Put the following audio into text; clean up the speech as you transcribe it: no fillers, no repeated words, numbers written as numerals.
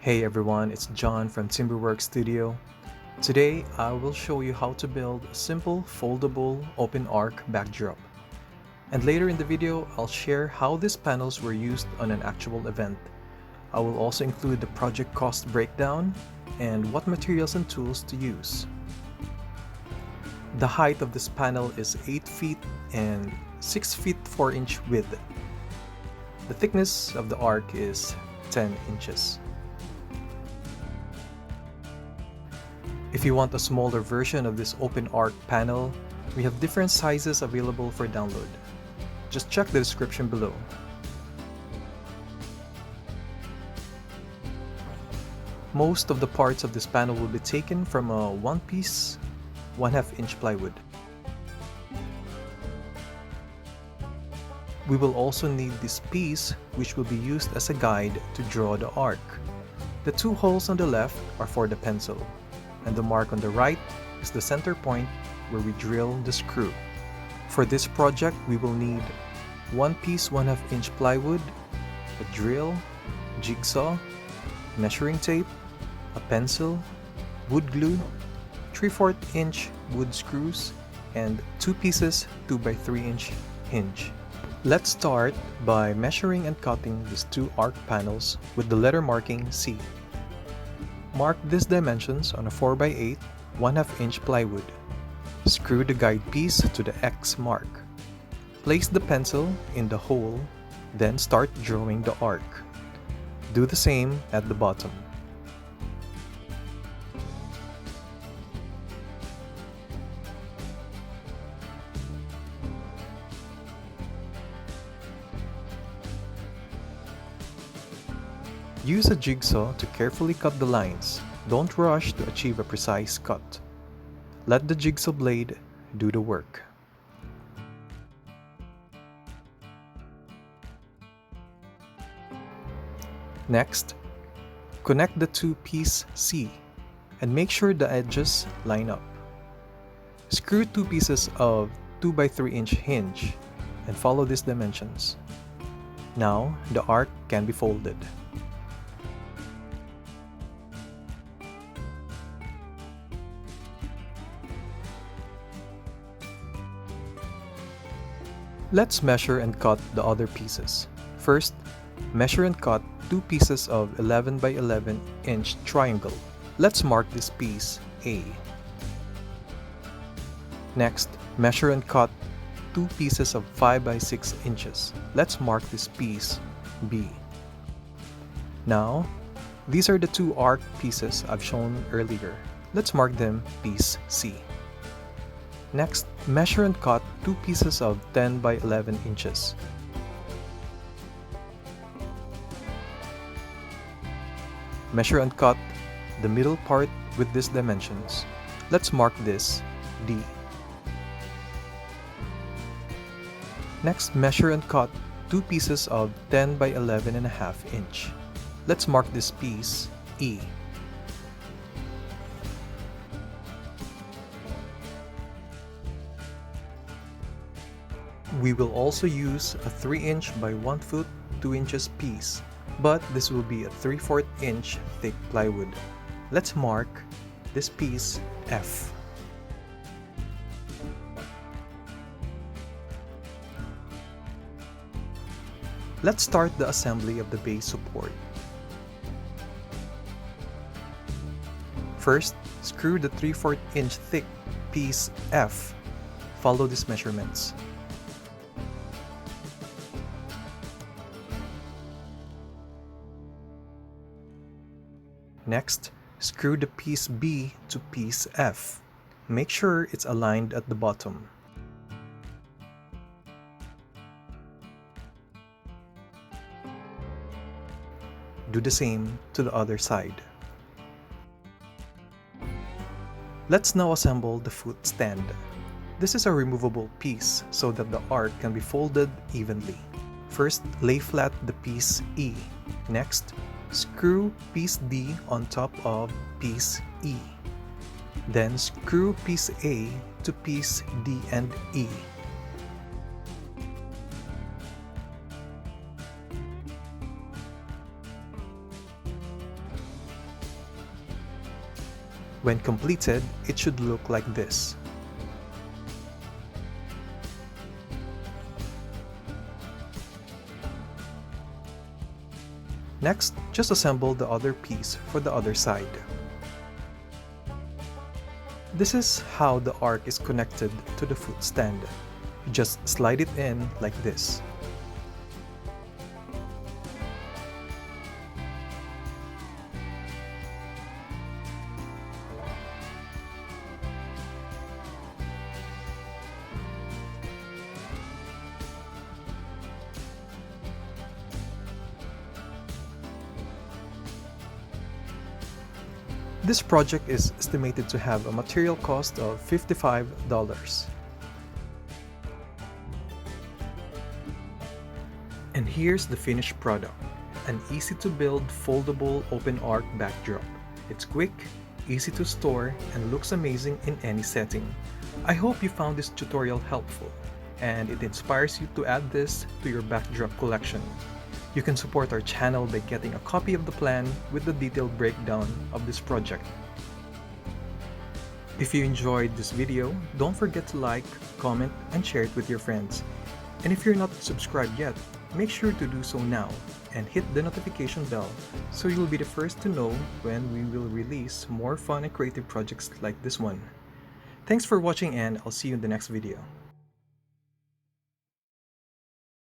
Hey everyone, it's John from Timberworks Studio. Today I will show you how to build a simple foldable open arc backdrop. And later in the video, I'll share how these panels were used on an actual event. I will also include the project cost breakdown and what materials and tools to use. The height of this panel is 8 feet and 6 feet 4 inch width. The thickness of the arc is 10 inches. If you want a smaller version of this open arc panel, we have different sizes available for download. Just check the description below. Most of the parts of this panel will be taken from a one-piece, 1/2 inch plywood. We will also need this piece, which will be used as a guide to draw the arc. The two holes on the left are for the pencil, and the mark on the right is the center point where we drill the screw. For this project, we will need one piece 1/2 inch plywood, a drill, jigsaw, measuring tape, a pencil, wood glue, 3/4 inch wood screws, and 2 pieces 2x3 inch hinge. Let's start by measuring and cutting these two arc panels with the letter marking C. Mark these dimensions on a 4x8 1/2 inch plywood. Screw the guide piece to the X mark. Place the pencil in the hole, then start drawing the arc. Do the same at the bottom. Use a jigsaw to carefully cut the lines. Don't rush to achieve a precise cut. Let the jigsaw blade do the work. Next, connect the two-piece C and make sure the edges line up. Screw 2 pieces of 2x3 inch hinge and follow these dimensions. Now, the arc can be folded. Let's measure and cut the other pieces. First, measure and cut 2 pieces of 11 by 11 inch triangle. Let's mark this piece A. Next, measure and cut 2 pieces of 5 by 6 inches. Let's mark this piece B. Now, these are the two arc pieces I've shown earlier. Let's mark them piece C. Next, measure and cut 2 pieces of 10 by 11 inches. Measure and cut the middle part with these dimensions. Let's mark this D. Next, measure and cut 2 pieces of 10 by 11.5 inch. Let's mark this piece E. We will also use a 3 inch by 1 foot 2 inches piece, but this will be a 3/4 inch thick plywood. Let's mark this piece F. Let's start the assembly of the base support. First, screw the 3/4 inch thick piece F. Follow these measurements. Next, screw the piece B to piece F. Make sure it's aligned at the bottom. Do the same to the other side. Let's now assemble the foot stand. This is a removable piece so that the arc can be folded evenly. First, lay flat the piece E. Next, screw piece D on top of piece E. Then screw piece A to piece D and E. When completed, it should look like this. Next, just assemble the other piece for the other side. This is how the arc is connected to the foot stand. You just slide it in like this. This project is estimated to have a material cost of $55. And here's the finished product, an easy-to-build foldable open arc backdrop. It's quick, easy to store, and looks amazing in any setting. I hope you found this tutorial helpful, and it inspires you to add this to your backdrop collection. You can support our channel by getting a copy of the plan with the detailed breakdown of this project. If you enjoyed this video, don't forget to like, comment, and share it with your friends. And if you're not subscribed yet, make sure to do so now and hit the notification bell so you'll be the first to know when we will release more fun and creative projects like this one. Thanks for watching, and I'll see you in the next video.